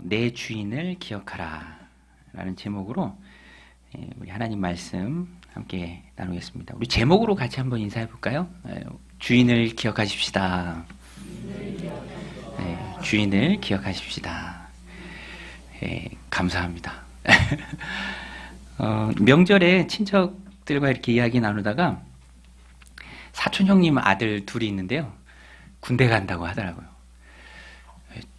내 주인을 기억하라 라는 제목으로 우리 하나님 말씀 함께 나누겠습니다. 우리 제목으로 같이 한번 인사해 볼까요? 주인을 기억하십시다. 주인을 기억하십시다. 감사합니다. 명절에 친척들과 이렇게 이야기 나누다가 사촌 형님 아들 둘이 있는데요. 군대 간다고 하더라고요.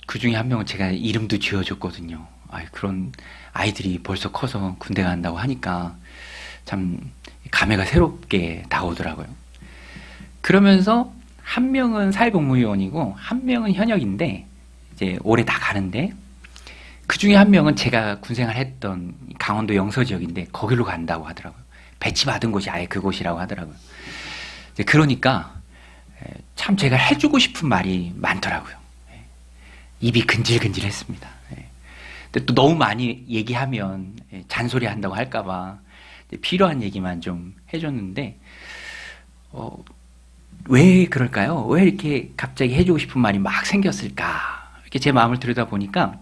그 중에 한 명은 제가 이름도 지어줬거든요. 그런 아이들이 벌써 커서 군대 간다고 하니까 참 감회가 새롭게 다가오더라고요. 그러면서 한 명은 사회복무요원이고 한 명은 현역인데 이제 올해 다 가는데 그 중에 한 명은 제가 군생활 했던 강원도 영서 지역인데 거기로 간다고 하더라고요. 배치받은 곳이 아예 그곳이라고 하더라고요. 그러니까 참 제가 해주고 싶은 말이 많더라고요. 입이 근질근질했습니다. 근데 또 너무 많이 얘기하면 잔소리 한다고 할까봐 필요한 얘기만 좀 해줬는데 왜 그럴까요? 왜 이렇게 갑자기 해주고 싶은 말이 막 생겼을까? 이렇게 제 마음을 들여다보니까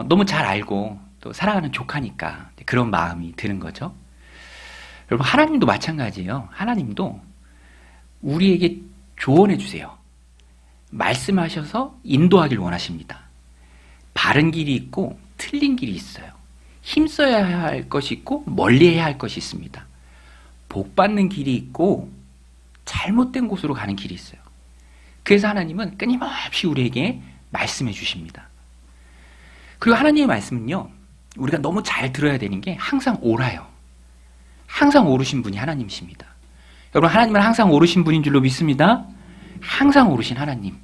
너무 잘 알고 또 사랑하는 조카니까 그런 마음이 드는 거죠. 여러분, 하나님도 마찬가지예요. 하나님도 우리에게 조언해 주세요. 말씀하셔서 인도하길 원하십니다. 바른 길이 있고 틀린 길이 있어요. 힘써야 할 것이 있고 멀리해야 할 것이 있습니다. 복받는 길이 있고 잘못된 곳으로 가는 길이 있어요. 그래서 하나님은 끊임없이 우리에게 말씀해 주십니다. 그리고 하나님의 말씀은요, 우리가 너무 잘 들어야 되는 게 항상 옳아요. 항상 옳으신 분이 하나님이십니다. 여러분, 하나님은 항상 옳으신 분인 줄로 믿습니다. 항상 옳으신 하나님.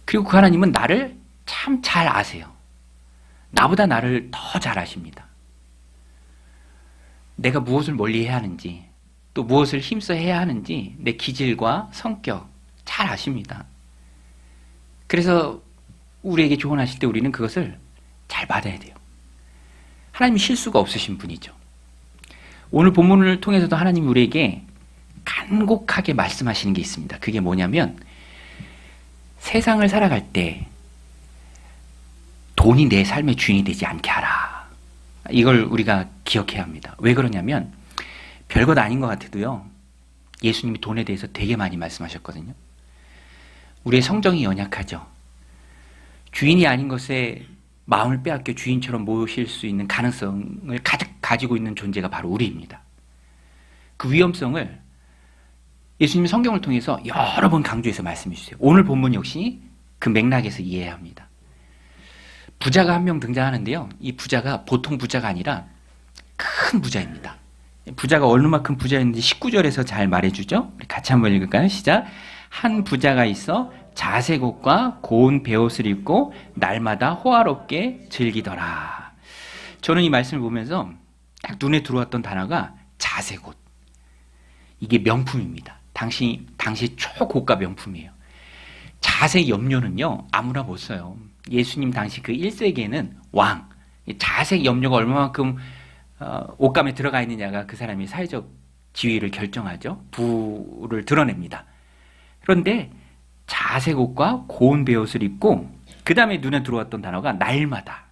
그리고 그 하나님은 나를 참 잘 아세요. 나보다 나를 더 잘 아십니다. 내가 무엇을 멀리 해야 하는지, 또 무엇을 힘써 해야 하는지 내 기질과 성격 잘 아십니다. 그래서 우리에게 조언하실 때 우리는 그것을 잘 받아야 돼요. 하나님이 실수가 없으신 분이죠. 오늘 본문을 통해서도 하나님이 우리에게 간곡하게 말씀하시는 게 있습니다. 그게 뭐냐면 세상을 살아갈 때 돈이 내 삶의 주인이 되지 않게 하라. 이걸 우리가 기억해야 합니다. 왜 그러냐면 별것 아닌 것 같아도요, 예수님이 돈에 대해서 되게 많이 말씀하셨거든요. 우리의 성정이 연약하죠. 주인이 아닌 것에 마음을 빼앗겨 주인처럼 모실 수 있는 가능성을 가득 가지고 있는 존재가 바로 우리입니다. 그 위험성을 예수님이 성경을 통해서 여러 번 강조해서 말씀해 주세요. 오늘 본문 역시 그 맥락에서 이해해야 합니다. 부자가 한 명 등장하는데요. 이 부자가 보통 부자가 아니라 큰 부자입니다. 부자가 얼마만큼 부자였는지 19절에서 잘 말해주죠. 우리 같이 한번 읽을까요? 시작. 한 부자가 있어 자색 옷과 고운 베옷을 입고 날마다 호화롭게 즐기더라. 저는 이 말씀을 보면서 딱 눈에 들어왔던 단어가 자색 옷. 이게 명품입니다. 당시 초고가 명품이에요. 자색 염료는요, 아무나 못 써요. 예수님 당시 그 1세기에는 왕, 자색 염료가 얼마만큼 옷감에 들어가 있느냐가 그 사람의 사회적 지위를 결정하죠. 부를 드러냅니다. 그런데 자색 옷과 고운 베옷을 입고 그 다음에 눈에 들어왔던 단어가 날마다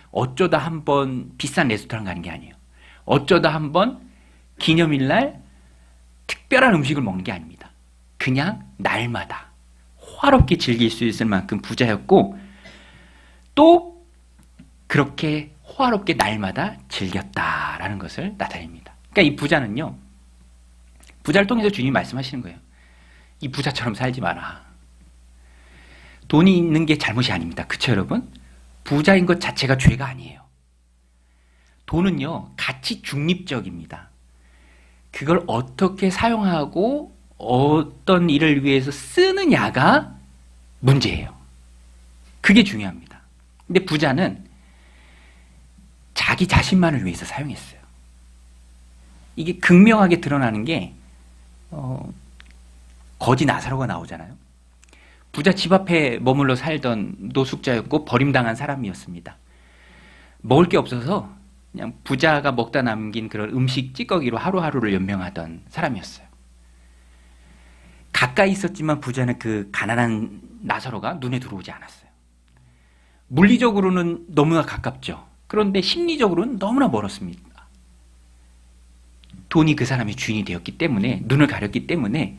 어쩌다 한번 비싼 레스토랑 가는 게 아니에요. 어쩌다 한번 기념일날 특별한 음식을 먹는 게 아닙니다. 그냥 날마다 호화롭게 즐길 수 있을 만큼 부자였고 또 그렇게 호화롭게 날마다 즐겼다라는 것을 나타냅니다. 그러니까 이 부자는요, 부자를 통해서 주님이 말씀하시는 거예요. 이 부자처럼 살지 마라. 돈이 있는 게 잘못이 아닙니다. 그쵸, 여러분? 부자인 것 자체가 죄가 아니에요. 돈은요, 가치 중립적입니다. 그걸 어떻게 사용하고 어떤 일을 위해서 쓰느냐가 문제예요. 그게 중요합니다. 근데 부자는 자기 자신만을 위해서 사용했어요. 이게 극명하게 드러나는 게 거지 나사로가 나오잖아요. 부자 집 앞에 머물러 살던 노숙자였고 버림당한 사람이었습니다. 먹을 게 없어서 그냥 부자가 먹다 남긴 그런 음식 찌꺼기로 하루하루를 연명하던 사람이었어요. 가까이 있었지만 부자는 그 가난한 나사로가 눈에 들어오지 않았어요. 물리적으로는 너무나 가깝죠. 그런데 심리적으로는 너무나 멀었습니다. 돈이 그 사람의 주인이 되었기 때문에, 눈을 가렸기 때문에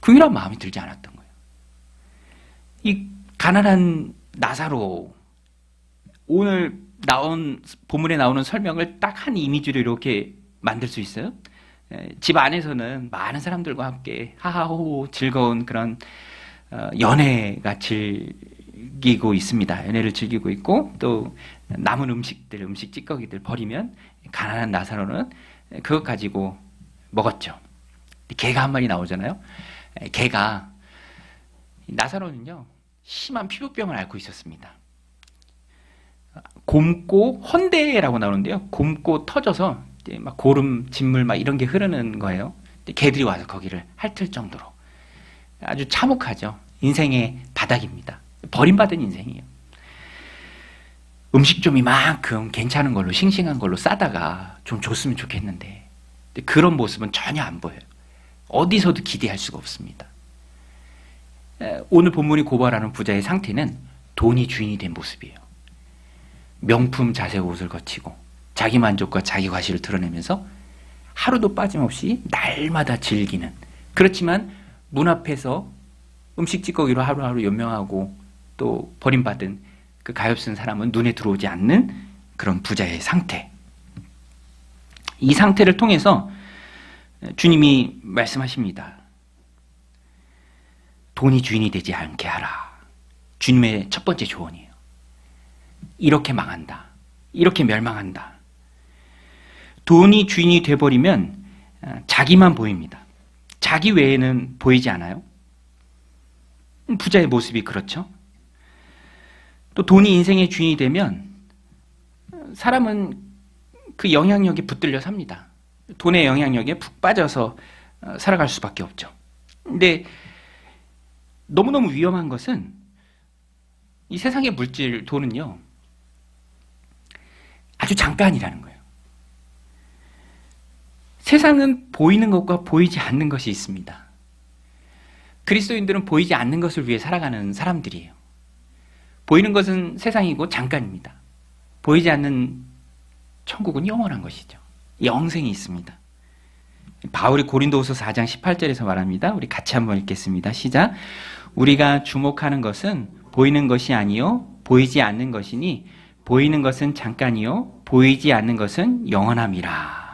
긍휼한 마음이 들지 않았던 거예요. 이 가난한 나사로, 오늘 본문에 나오는 설명을 딱 한 이미지로 이렇게 만들 수 있어요. 집 안에서는 많은 사람들과 함께 하하호호 즐거운 그런 연애가 즐기고 있습니다. 연애를 즐기고 있고, 또 남은 음식 찌꺼기들 버리면 가난한 나사로는 그것 가지고 먹었죠. 개가 한 마리 나오잖아요. 개가, 나사로는요 심한 피부병을 앓고 있었습니다. 곪고 헌대라고 나오는데요, 곪고 터져서 막 고름, 진물 막 이런 게 흐르는 거예요. 개들이 와서 거기를 핥을 정도로 아주 참혹하죠. 인생의 바닥입니다. 버림받은 인생이에요. 음식 좀 이만큼 괜찮은 걸로, 싱싱한 걸로 싸다가 좀 줬으면 좋겠는데 그런 모습은 전혀 안 보여요. 어디서도 기대할 수가 없습니다. 오늘 본문이 고발하는 부자의 상태는 돈이 주인이 된 모습이에요. 명품 자색 옷을 거치고 자기 만족과 자기 과시를 드러내면서 하루도 빠짐없이 날마다 즐기는, 그렇지만 문 앞에서 음식 찌꺼기로 하루하루 연명하고 또 버림받은 그 가엾은 사람은 눈에 들어오지 않는 그런 부자의 상태. 이 상태를 통해서 주님이 말씀하십니다. 돈이 주인이 되지 않게 하라. 주님의 첫 번째 조언이에요. 이렇게 망한다. 이렇게 멸망한다. 돈이 주인이 돼버리면 자기만 보입니다. 자기 외에는 보이지 않아요. 부자의 모습이 그렇죠. 또 돈이 인생의 주인이 되면 사람은 그 영향력에 붙들려 삽니다. 돈의 영향력에 푹 빠져서 살아갈 수밖에 없죠. 근데 너무너무 위험한 것은 이 세상의 물질, 돈은요 아주 잠깐이라는 거예요. 세상은 보이는 것과 보이지 않는 것이 있습니다. 그리스도인들은 보이지 않는 것을 위해 살아가는 사람들이에요. 보이는 것은 세상이고 잠깐입니다. 보이지 않는 천국은 영원한 것이죠. 영생이 있습니다. 바울이 고린도후서 4장 18절에서 말합니다. 우리 같이 한번 읽겠습니다. 시작. 우리가 주목하는 것은 보이는 것이 아니요 보이지 않는 것이니 보이는 것은 잠깐이요 보이지 않는 것은 영원함이라.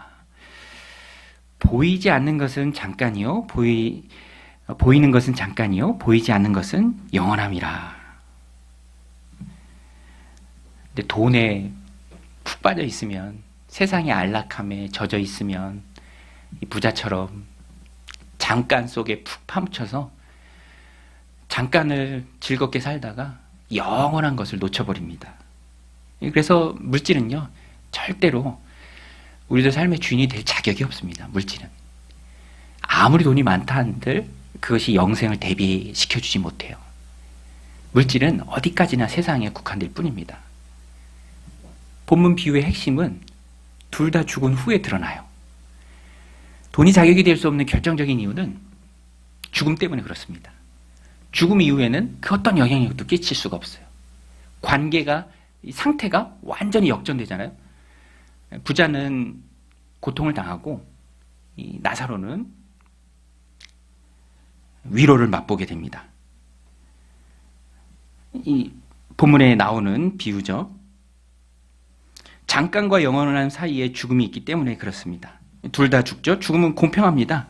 보이지 않는 것은 잠깐이요 보이는 것은 잠깐이요 보이지 않는 것은 영원함이라. 근데 돈에 푹 빠져 있으면, 세상의 안락함에 젖어 있으면 이 부자처럼 잠깐 속에 푹 파묻혀서 잠깐을 즐겁게 살다가 영원한 것을 놓쳐버립니다. 그래서 물질은요 절대로 우리들 삶의 주인이 될 자격이 없습니다. 물질은 아무리 돈이 많다 한들 그것이 영생을 대비시켜주지 못해요. 물질은 어디까지나 세상에 국한될 뿐입니다. 본문 비유의 핵심은 둘 다 죽은 후에 드러나요. 돈이 자격이 될 수 없는 결정적인 이유는 죽음 때문에 그렇습니다. 죽음 이후에는 그 어떤 영향력도 끼칠 수가 없어요. 관계가, 상태가 완전히 역전되잖아요. 부자는 고통을 당하고 이 나사로는 위로를 맛보게 됩니다. 이 본문에 나오는 비유죠. 잠깐과 영원한 사이에 죽음이 있기 때문에 그렇습니다. 둘 다 죽죠. 죽음은 공평합니다.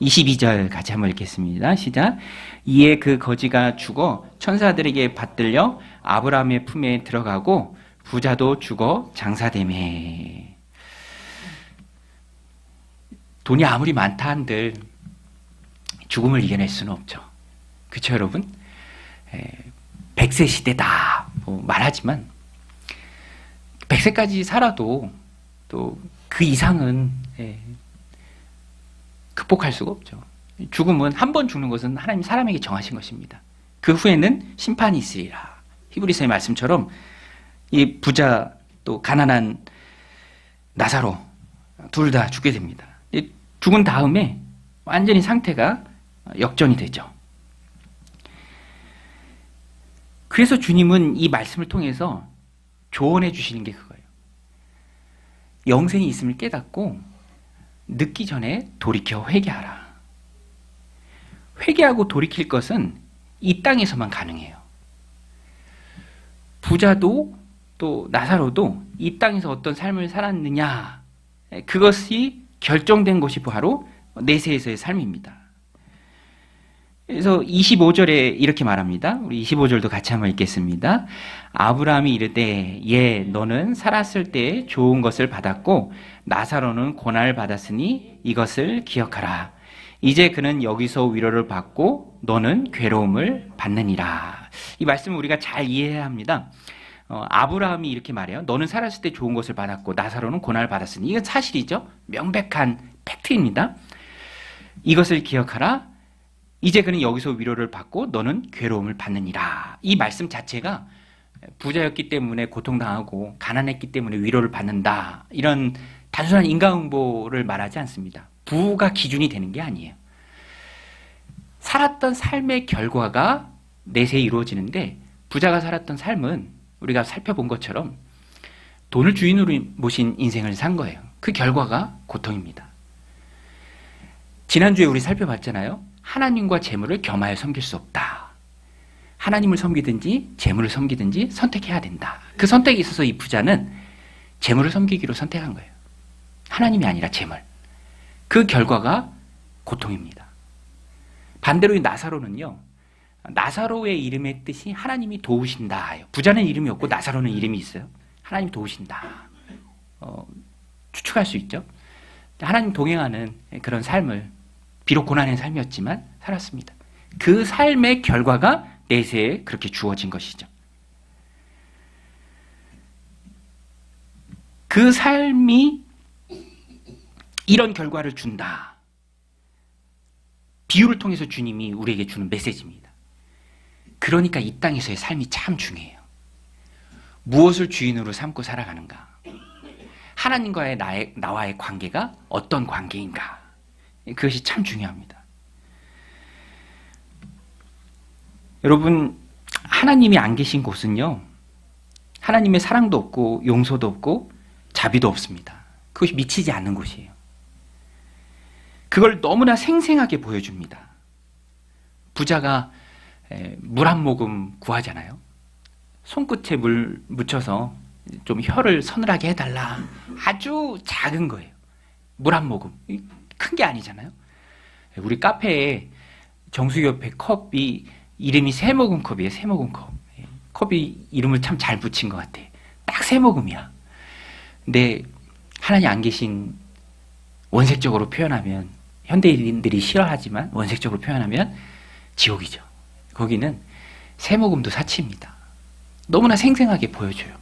22절 같이 한번 읽겠습니다. 시작. 이에 그 거지가 죽어 천사들에게 받들려 아브라함의 품에 들어가고 부자도 죽어 장사되매. 돈이 아무리 많다 한들 죽음을 이겨낼 수는 없죠. 그렇죠 여러분? 100세 시대다 뭐 말하지만 100세까지 살아도 또 그 이상은 극복할 수가 없죠. 죽음은 한 번 죽는 것은 하나님 사람에게 정하신 것입니다. 그 후에는 심판이 있으리라. 히브리서의 말씀처럼 이 부자 또 가난한 나사로 둘 다 죽게 됩니다. 죽은 다음에 완전히 상태가 역전이 되죠. 그래서 주님은 이 말씀을 통해서 조언해 주시는 게 그거예요. 영생이 있음을 깨닫고 늦기 전에 돌이켜 회개하라. 회개하고 돌이킬 것은 이 땅에서만 가능해요. 부자도 또 나사로도 이 땅에서 어떤 삶을 살았느냐, 그것이 결정된 것이 바로 내세에서의 삶입니다. 그래서 25절에 이렇게 말합니다. 우리 25절도 같이 한번 읽겠습니다. 아브라함이 이르되 예 너는 살았을 때 좋은 것을 받았고 나사로는 고난을 받았으니 이것을 기억하라. 이제 그는 여기서 위로를 받고 너는 괴로움을 받느니라. 이 말씀을 우리가 잘 이해해야 합니다. 아브라함이 이렇게 말해요. 너는 살았을 때 좋은 것을 받았고 나사로는 고난을 받았으니, 이건 사실이죠. 명백한 팩트입니다. 이것을 기억하라. 이제 그는 여기서 위로를 받고 너는 괴로움을 받느니라. 이 말씀 자체가 부자였기 때문에 고통당하고 가난했기 때문에 위로를 받는다, 이런 단순한 인과응보를 말하지 않습니다. 부가 기준이 되는 게 아니에요. 살았던 삶의 결과가 내세에 이루어지는데, 부자가 살았던 삶은 우리가 살펴본 것처럼 돈을 주인으로 모신 인생을 산 거예요. 그 결과가 고통입니다. 지난주에 우리 살펴봤잖아요. 하나님과 재물을 겸하여 섬길 수 없다. 하나님을 섬기든지 재물을 섬기든지 선택해야 된다. 그 선택에 있어서 이 부자는 재물을 섬기기로 선택한 거예요. 하나님이 아니라 재물. 그 결과가 고통입니다. 반대로 이 나사로는요, 나사로의 이름의 뜻이 하나님이 도우신다. 부자는 이름이 없고 나사로는 이름이 있어요. 하나님 도우신다. 추측할 수 있죠. 하나님 동행하는 그런 삶을, 비록 고난의 삶이었지만 살았습니다. 그 삶의 결과가 내세에 그렇게 주어진 것이죠. 그 삶이 이런 결과를 준다. 비유를 통해서 주님이 우리에게 주는 메시지입니다. 그러니까 이 땅에서의 삶이 참 중요해요. 무엇을 주인으로 삼고 살아가는가? 하나님과의 나와의 관계가 어떤 관계인가? 그것이 참 중요합니다. 여러분, 하나님이 안 계신 곳은요, 하나님의 사랑도 없고 용서도 없고 자비도 없습니다. 그것이 미치지 않는 곳이에요. 그걸 너무나 생생하게 보여줍니다. 부자가 물 한 모금 구하잖아요. 손끝에 물 묻혀서 좀 혀를 서늘하게 해달라. 아주 작은 거예요. 물 한 모금. 큰 게 아니잖아요. 우리 카페에 정수기 옆에 컵이 이름이 세모금 컵이에요. 세모금 컵. 컵이 이름을 참 잘 붙인 것 같아. 딱 세모금이야. 근데 하나님 안 계신, 원색적으로 표현하면, 현대인들이 싫어하지만 원색적으로 표현하면 지옥이죠. 거기는 세모금도 사치입니다. 너무나 생생하게 보여줘요.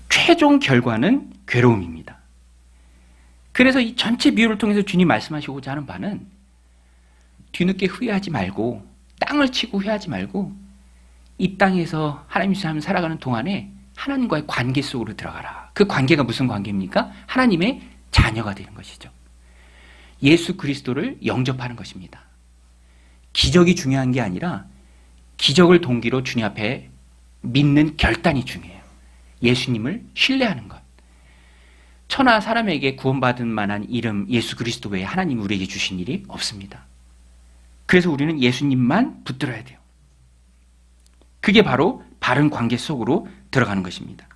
최종 결과는 괴로움입니다. 그래서 이 전체 비유를 통해서 주님 말씀하시고자 하는 바는, 뒤늦게 후회하지 말고, 땅을 치고 후회하지 말고, 이 땅에서 하나님의 삶을 살아가는 동안에 하나님과의 관계 속으로 들어가라. 그 관계가 무슨 관계입니까? 하나님의 자녀가 되는 것이죠. 예수 그리스도를 영접하는 것입니다. 기적이 중요한 게 아니라 기적을 동기로 주님 앞에 믿는 결단이 중요해요. 예수님을 신뢰하는 것. 천하 사람에게 구원받은 만한 이름 예수 그리스도 외에 하나님 우리에게 주신 일이 없습니다. 그래서 우리는 예수님만 붙들어야 돼요. 그게 바로 바른 관계 속으로 들어가는 것입니다.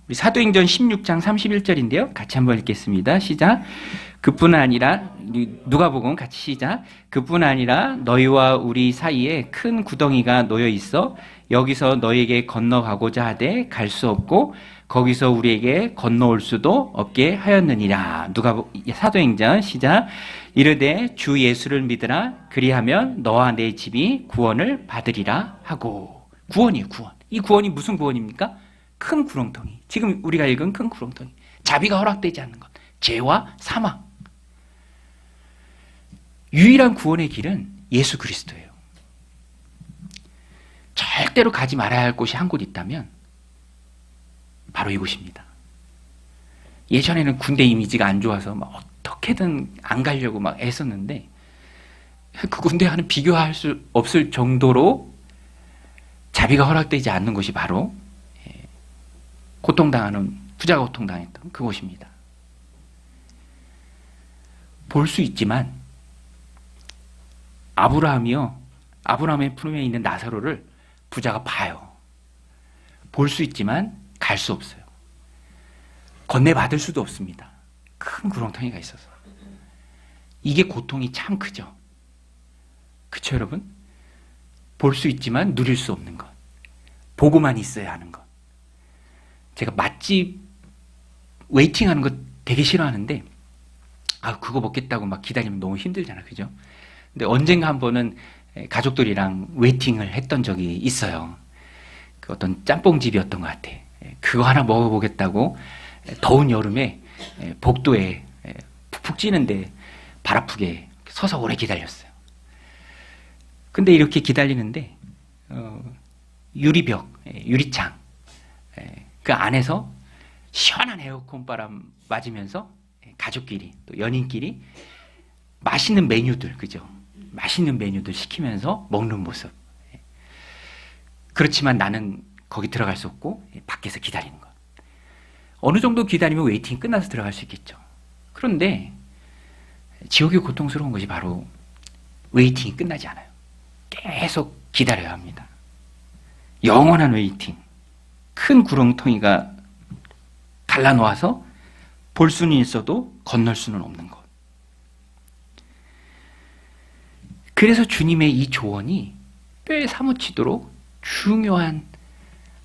우리 사도행전 16장 31절인데요. 같이 한번 읽겠습니다. 시작. 그뿐 아니라, 누가복음 같이 시작. 그뿐 아니라 너희와 우리 사이에 큰 구덩이가 놓여 있어 여기서 너희에게 건너가고자 하되 갈 수 없고 거기서 우리에게 건너올 수도 없게 하였느니라. 사도행전 시작. 이르되 주 예수를 믿으라. 그리하면 너와 내 집이 구원을 받으리라 하고. 구원이에요, 구원. 이 구원이 무슨 구원입니까? 큰 구렁텅이. 지금 우리가 읽은 큰 구렁텅이. 자비가 허락되지 않는 것. 죄와 사망. 유일한 구원의 길은 예수 그리스도예요. 절대로 가지 말아야 할 곳이 한 곳 있다면 바로 이곳입니다. 예전에는 군대 이미지가 안 좋아서 막 어떻게든 안 가려고 막 애썼는데, 그 군대와는 비교할 수 없을 정도로 자비가 허락되지 않는 곳이 바로 고통당하는, 부자가 고통당했던 그곳입니다. 볼 수 있지만 아브라함의 품에 있는 나사로를 부자가 봐요. 볼 수 있지만 갈 수 없어요. 건네받을 수도 없습니다. 큰 구렁텅이가 있어서. 이게 고통이 참 크죠. 그쵸, 여러분? 볼 수 있지만 누릴 수 없는 것. 보고만 있어야 하는 것. 제가 맛집 웨이팅하는 거 되게 싫어하는데, 그거 먹겠다고 막 기다리면 너무 힘들잖아, 그죠? 근데 언젠가 한 번은 가족들이랑 웨이팅을 했던 적이 있어요. 그 어떤 짬뽕집이었던 것 같아. 그거 하나 먹어보겠다고 더운 여름에 복도에 푹푹 찌는데 발 아프게 서서 오래 기다렸어요. 근데 이렇게 기다리는데 유리벽, 유리창, 그 안에서 시원한 에어컨 바람 맞으면서 가족끼리 또 연인끼리 맛있는 메뉴들, 그죠? 맛있는 메뉴들 시키면서 먹는 모습. 그렇지만 나는 거기 들어갈 수 없고 밖에서 기다리는 것. 어느 정도 기다리면 웨이팅이 끝나서 들어갈 수 있겠죠. 그런데 지옥의 고통스러운 것이 바로 웨이팅이 끝나지 않아요. 계속 기다려야 합니다. 영원한 웨이팅. 큰 구렁텅이가 갈라놓아서 볼 수는 있어도 건널 수는 없는 것. 그래서 주님의 이 조언이 뼈에 사무치도록 중요한,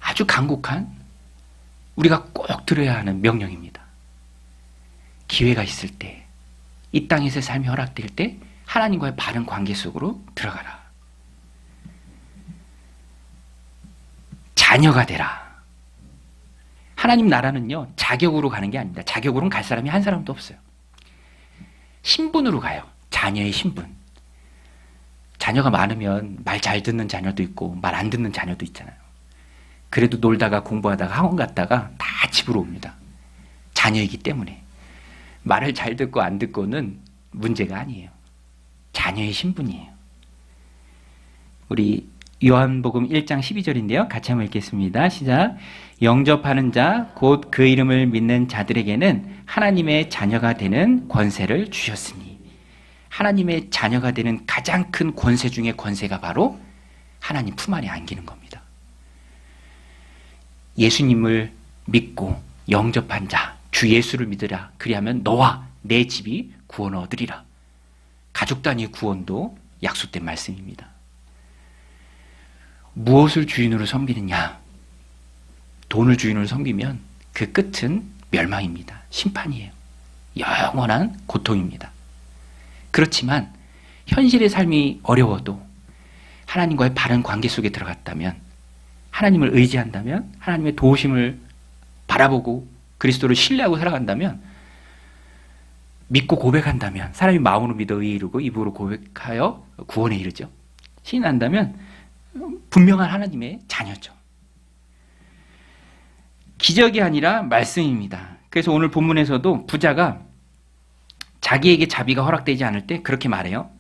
아주 간곡한, 우리가 꼭 들어야 하는 명령입니다. 기회가 있을 때, 이 땅에서의 삶이 허락될 때 하나님과의 바른 관계 속으로 들어가라. 자녀가 되라. 하나님 나라는요, 자격으로 가는 게 아닙니다. 자격으로는 갈 사람이 한 사람도 없어요. 신분으로 가요. 자녀의 신분. 자녀가 많으면 말 잘 듣는 자녀도 있고 말 안 듣는 자녀도 있잖아요. 그래도 놀다가 공부하다가 학원 갔다가 다 집으로 옵니다. 자녀이기 때문에. 말을 잘 듣고 안 듣고는 문제가 아니에요. 자녀의 신분이에요. 우리 요한복음 1장 12절인데요. 같이 한번 읽겠습니다. 시작. 영접하는 자, 곧 그 이름을 믿는 자들에게는 하나님의 자녀가 되는 권세를 주셨으니. 하나님의 자녀가 되는 가장 큰 권세 중의 권세가 바로 하나님 품 안에 안기는 겁니다. 예수님을 믿고 영접한 자, 주 예수를 믿으라. 그리하면 너와 내 집이 구원을 얻으리라. 가족 단위의 구원도 약속된 말씀입니다. 무엇을 주인으로 섬기느냐? 돈을 주인으로 섬기면 그 끝은 멸망입니다. 심판이에요. 영원한 고통입니다. 그렇지만 현실의 삶이 어려워도 하나님과의 바른 관계 속에 들어갔다면, 하나님을 의지한다면, 하나님의 도우심을 바라보고 그리스도를 신뢰하고 살아간다면, 믿고 고백한다면, 사람이 마음으로 믿어 의에 이르고 입으로 고백하여 구원에 이르죠. 신인한다면 분명한 하나님의 자녀죠. 기적이 아니라 말씀입니다. 그래서 오늘 본문에서도 부자가 자기에게 자비가 허락되지 않을 때 그렇게 말해요.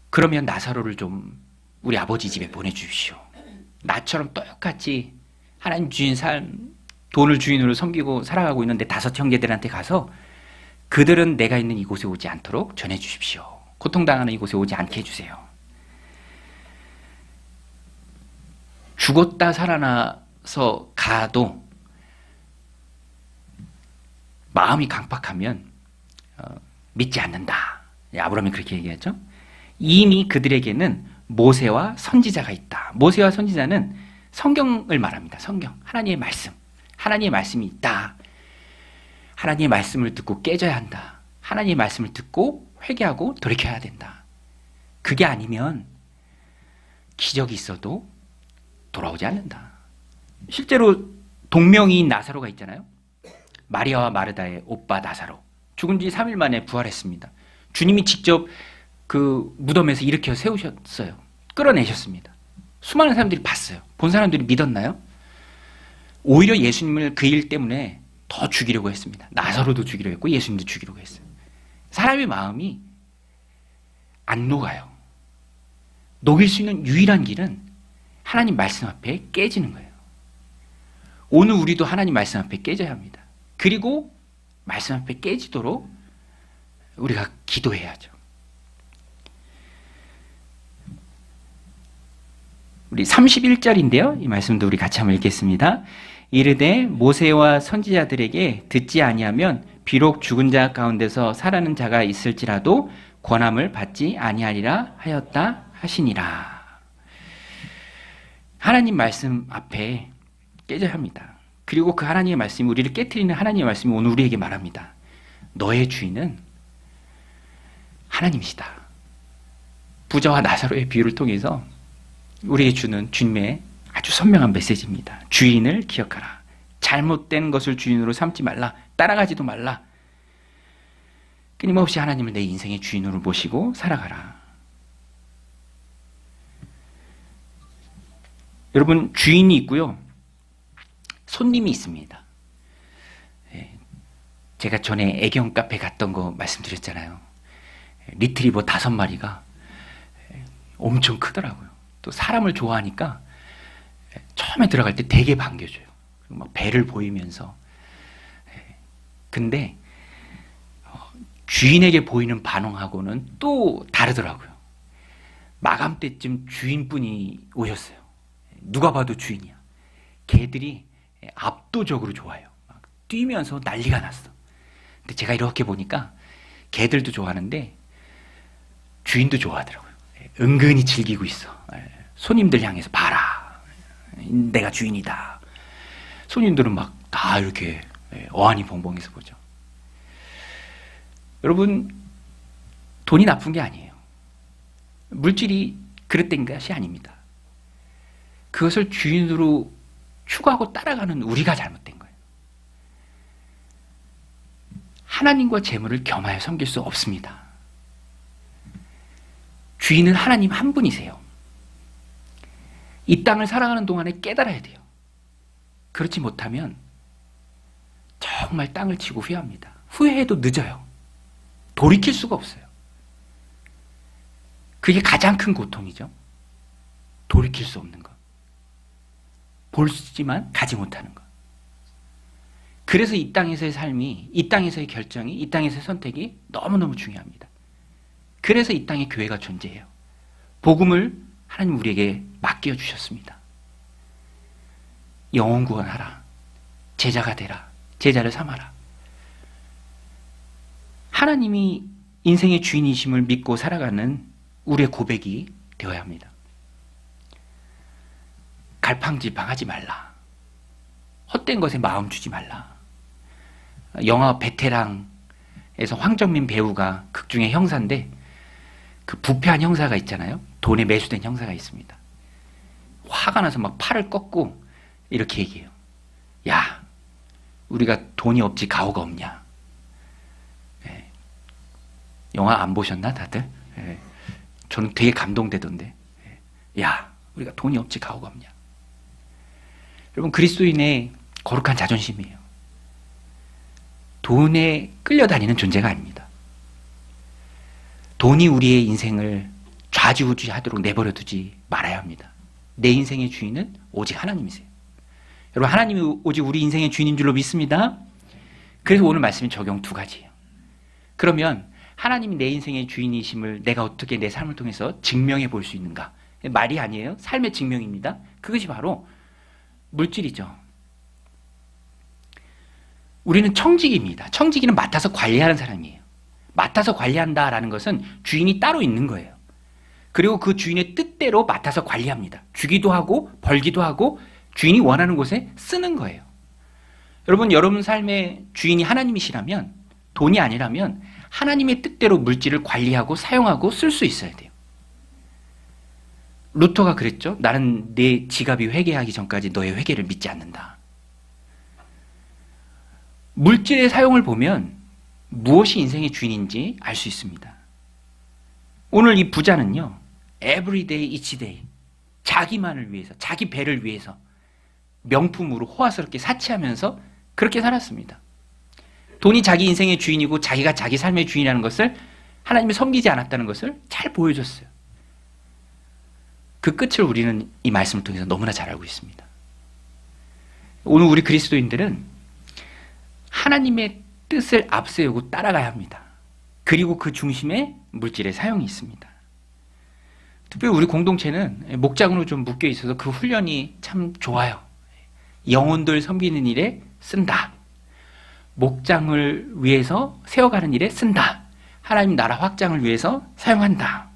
그러면 나사로를 좀 우리 아버지 집에 보내주십시오. 나처럼 똑같이 하나님 주인 삶, 돈을 주인으로 섬기고 살아가고 있는데 5 형제들한테 가서 그들은 내가 있는 이곳에 오지 않도록 전해주십시오. 고통당하는 이곳에 오지 않게 해주세요. 죽었다 살아나서 가도 마음이 강팍하면 믿지 않는다. 아브라함이 그렇게 얘기하죠. 이미 그들에게는 모세와 선지자가 있다. 모세와 선지자는 성경을 말합니다. 성경, 하나님의 말씀. 하나님의 말씀이 있다. 하나님의 말씀을 듣고 깨져야 한다. 하나님의 말씀을 듣고 회개하고 돌이켜야 된다. 그게 아니면 기적이 있어도 돌아오지 않는다. 실제로 동명이인 나사로가 있잖아요. 마리아와 마르다의 오빠 나사로. 죽은 지 3일 만에 부활했습니다. 주님이 직접 그 무덤에서 일으켜 세우셨어요. 끌어내셨습니다. 수많은 사람들이 봤어요. 본 사람들이 믿었나요? 오히려 예수님을 그 일 때문에 더 죽이려고 했습니다. 나사로도 죽이려고 했고 예수님도 죽이려고 했어요. 사람의 마음이 안 녹아요. 녹일 수 있는 유일한 길은 하나님 말씀 앞에 깨지는 거예요. 오늘 우리도 하나님 말씀 앞에 깨져야 합니다. 그리고 말씀 앞에 깨지도록 우리가 기도해야죠. 우리 31절인데요. 이 말씀도 우리 같이 한번 읽겠습니다. 이르되 모세와 선지자들에게 듣지 아니하면 비록 죽은 자 가운데서 살아난 자가 있을지라도 권함을 받지 아니하리라 하였다 하시니라. 하나님 말씀 앞에 깨져야 합니다. 그리고 그 하나님의 말씀이 우리를 깨트리는 하나님의 말씀이 오늘 우리에게 말합니다. 너의 주인은 하나님이시다. 부자와 나사로의 비유를 통해서 우리에게 주는 주님의 아주 선명한 메시지입니다. 주인을 기억하라. 잘못된 것을 주인으로 삼지 말라. 따라가지도 말라. 끊임없이 하나님을 내 인생의 주인으로 모시고 살아가라. 여러분, 주인이 있고요. 손님이 있습니다. 제가 전에 애견 카페 갔던 거 말씀드렸잖아요. 리트리버 5마리가 엄청 크더라고요. 또 사람을 좋아하니까 처음에 들어갈 때 되게 반겨줘요. 막 배를 보이면서. 근데 주인에게 보이는 반응하고는 또 다르더라고요. 마감 때쯤 주인분이 오셨어요. 누가 봐도 주인이야. 개들이 압도적으로 좋아요. 막 뛰면서 난리가 났어. 근데 제가 이렇게 보니까 개들도 좋아하는데 주인도 좋아하더라고요. 은근히 즐기고 있어. 손님들 향해서 봐라. 내가 주인이다. 손님들은 막 다 이렇게 어안이 벙벙해서 보죠. 여러분, 돈이 나쁜 게 아니에요. 물질이 그릇된 것이 아닙니다. 그것을 주인으로 추구하고 따라가는 우리가 잘못된 거예요. 하나님과 재물을 겸하여 섬길 수 없습니다. 주인은 하나님 한 분이세요. 이 땅을 살아가는 동안에 깨달아야 돼요. 그렇지 못하면 정말 땅을 치고 후회합니다. 후회해도 늦어요. 돌이킬 수가 없어요. 그게 가장 큰 고통이죠. 돌이킬 수 없는 것. 볼수지만 가지 못하는 것. 그래서 이 땅에서의 삶이, 이 땅에서의 결정이, 이 땅에서의 선택이 너무너무 중요합니다. 그래서 이 땅에 교회가 존재해요. 복음을 하나님 우리에게 맡겨주셨습니다. 영혼 구원하라. 제자가 되라. 제자를 삼아라. 하나님이 인생의 주인이심을 믿고 살아가는 우리의 고백이 되어야 합니다. 갈팡질팡하지 말라. 헛된 것에 마음 주지 말라. 영화 베테랑에서 황정민 배우가 극중의 형사인데 그 부패한 형사가 있잖아요. 돈에 매수된 형사가 있습니다. 화가 나서 막 팔을 꺾고 이렇게 얘기해요. 야, 우리가 돈이 없지 가오가 없냐. 영화 안 보셨나 다들? 저는 되게 감동되던데. 야, 우리가 돈이 없지 가오가 없냐. 여러분, 그리스도인의 거룩한 자존심이에요. 돈에 끌려다니는 존재가 아닙니다. 돈이 우리의 인생을 좌지우지하도록 내버려두지 말아야 합니다. 내 인생의 주인은 오직 하나님이세요. 여러분, 하나님이 오직 우리 인생의 주인인 줄로 믿습니다. 그래서 오늘 말씀이 적용 2가지예요. 그러면 하나님이 내 인생의 주인이심을 내가 어떻게 내 삶을 통해서 증명해 볼 수 있는가? 말이 아니에요. 삶의 증명입니다. 그것이 바로 물질이죠. 우리는 청지기입니다. 청지기는 맡아서 관리하는 사람이에요. 맡아서 관리한다라는 것은 주인이 따로 있는 거예요. 그리고 그 주인의 뜻대로 맡아서 관리합니다. 주기도 하고 벌기도 하고 주인이 원하는 곳에 쓰는 거예요. 여러분, 여러분 삶의 주인이 하나님이시라면, 돈이 아니라면 하나님의 뜻대로 물질을 관리하고 사용하고 쓸 수 있어야 돼요. 루터가 그랬죠. 나는 내 지갑이 회개하기 전까지 너의 회개를 믿지 않는다. 물질의 사용을 보면 무엇이 인생의 주인인지 알 수 있습니다. 오늘 이 부자는요, everyday, each day, 자기만을 위해서, 자기 배를 위해서 명품으로 호화스럽게 사치하면서 그렇게 살았습니다. 돈이 자기 인생의 주인이고 자기가 자기 삶의 주인이라는 것을 하나님을 섬기지 않았다는 것을 잘 보여줬어요. 그 끝을 우리는 이 말씀을 통해서 너무나 잘 알고 있습니다. 오늘 우리 그리스도인들은 하나님의 뜻을 앞세우고 따라가야 합니다. 그리고 그 중심에 물질의 사용이 있습니다. 특별히 우리 공동체는 목장으로 좀 묶여 있어서 그 훈련이 참 좋아요. 영혼들 섬기는 일에 쓴다. 목장을 위해서 세워가는 일에 쓴다. 하나님 나라 확장을 위해서 사용한다.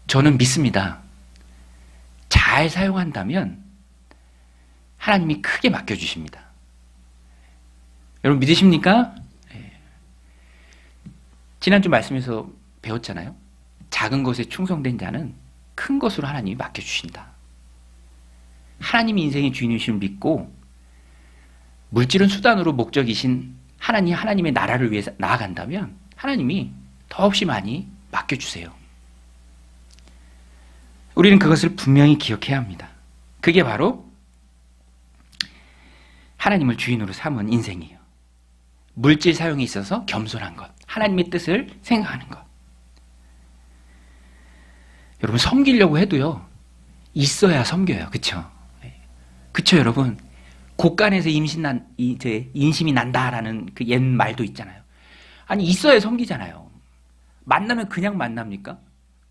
저는 믿습니다. 잘 사용한다면 하나님이 크게 맡겨주십니다. 여러분 믿으십니까? 지난주 말씀에서 배웠잖아요. 작은 것에 충성된 자는 큰 것으로 하나님이 맡겨주신다. 하나님이 인생의 주인이심을 믿고 물질은 수단으로 목적이신 하나님의 나라를 위해서 나아간다면 하나님이 더없이 많이 맡겨주세요. 우리는 그것을 분명히 기억해야 합니다. 그게 바로 하나님을 주인으로 삼은 인생이에요. 물질 사용에 있어서 겸손한 것, 하나님의 뜻을 생각하는 것. 여러분 섬기려고 해도요, 있어야 섬겨요. 그쵸? 그쵸, 여러분? 곳간에서 인심이 난다라는 그 옛 말도 있잖아요. 아니, 있어야 섬기잖아요. 만나면 그냥 만납니까?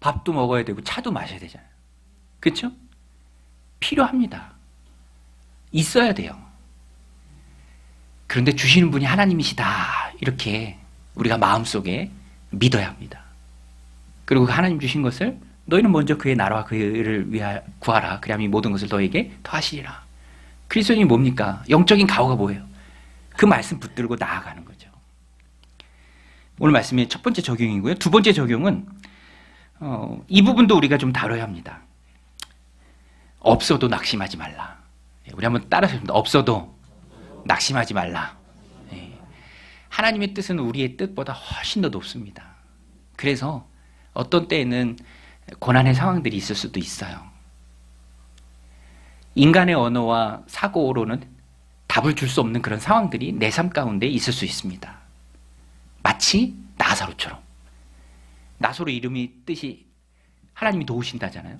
밥도 먹어야 되고 차도 마셔야 되잖아요. 그쵸? 필요합니다. 있어야 돼요. 그런데 주시는 분이 하나님이시다. 이렇게 우리가 마음속에 믿어야 합니다. 그리고 하나님 주신 것을 너희는 먼저 그의 나라와 그를 위하여 구하라. 그리하면 이 모든 것을 너에게 더하시리라. 그리스도인이 뭡니까? 영적인 가오가 뭐예요? 그 말씀 붙들고 나아가는 거죠. 오늘 말씀의 첫 번째 적용이고요. 두 번째 적용은 이 부분도 우리가 좀 다뤄야 합니다. 없어도 낙심하지 말라. 우리 한번 따라서 해봅니다. 없어도 낙심하지 말라. 하나님의 뜻은 우리의 뜻보다 훨씬 더 높습니다. 그래서 어떤 때에는 고난의 상황들이 있을 수도 있어요. 인간의 언어와 사고로는 답을 줄 수 없는 그런 상황들이 내 삶 가운데 있을 수 있습니다. 마치 나사로처럼. 나사로 이름이 뜻이 하나님이 도우신다잖아요.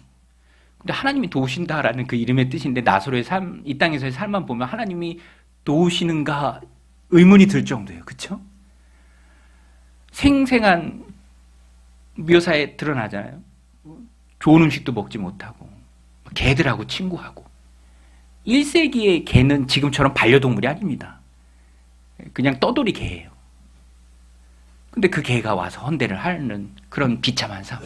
근데 하나님이 도우신다라는 그 이름의 뜻인데 나사로의 삶, 이 땅에서의 삶만 보면 하나님이 도우시는가 의문이 들 정도예요. 그렇죠? 생생한 묘사에 드러나잖아요. 좋은 음식도 먹지 못하고 개들하고 친구하고 1세기의 개는 지금처럼 반려동물이 아닙니다. 그냥 떠돌이 개예요. 근데 그 개가 와서 헌대를 하는 그런 비참한 삶.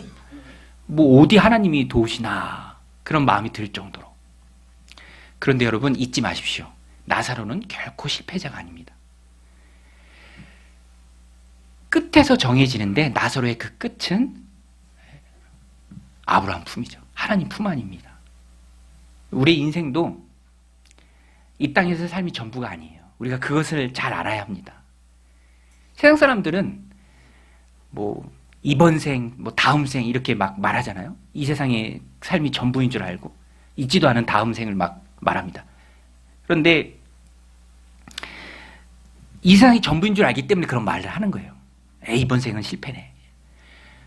뭐 어디 하나님이 도우시나 그런 마음이 들 정도로. 그런데 여러분 잊지 마십시오. 나사로는 결코 실패자가 아닙니다. 끝에서 정해지는데 나사로의 그 끝은 아브라함 품이죠. 하나님 품 안입니다. 우리 인생도 이 땅에서 삶이 전부가 아니에요. 우리가 그것을 잘 알아야 합니다. 세상 사람들은 뭐 이번 생, 뭐 다음 생 이렇게 막 말하잖아요. 이 세상의 삶이 전부인 줄 알고 있지도 않은 다음 생을 막 말합니다. 그런데 이 세상이 전부인 줄 알기 때문에 그런 말을 하는 거예요. 에이, 이번 생은 실패네.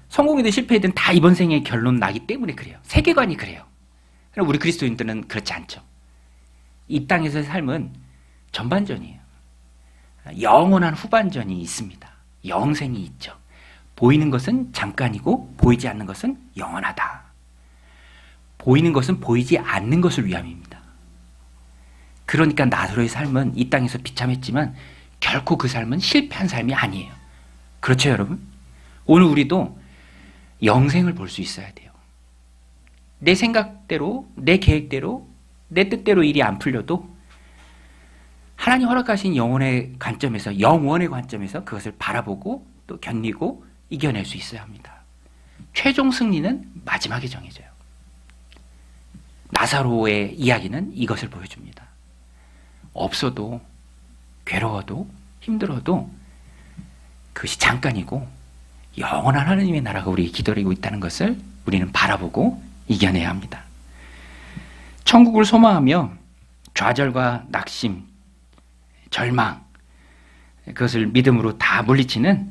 성공이든 실패든 다 이번 생의 결론 나기 때문에 그래요. 세계관이 그래요. 그럼 우리 그리스도인들은 그렇지 않죠. 이 땅에서의 삶은 전반전이에요. 영원한 후반전이 있습니다. 영생이 있죠. 보이는 것은 잠깐이고 보이지 않는 것은 영원하다. 보이는 것은 보이지 않는 것을 위함입니다. 그러니까 나사로의 삶은 이 땅에서 비참했지만 결코 그 삶은 실패한 삶이 아니에요. 그렇죠, 여러분? 오늘 우리도 영생을 볼 수 있어야 돼요. 내 생각대로, 내 계획대로, 내 뜻대로 일이 안 풀려도 하나님 허락하신 영원의 관점에서 그것을 바라보고 또 견디고 이겨낼 수 있어야 합니다. 최종 승리는 마지막에 정해져요. 나사로의 이야기는 이것을 보여줍니다. 없어도 괴로워도 힘들어도 그것이 잠깐이고 영원한 하나님의 나라가 우리에게 기다리고 있다는 것을 우리는 바라보고 이겨내야 합니다. 천국을 소망하며 좌절과 낙심, 절망, 그것을 믿음으로 다 물리치는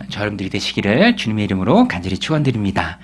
저 여러분들이 되시기를 주님의 이름으로 간절히 축원드립니다.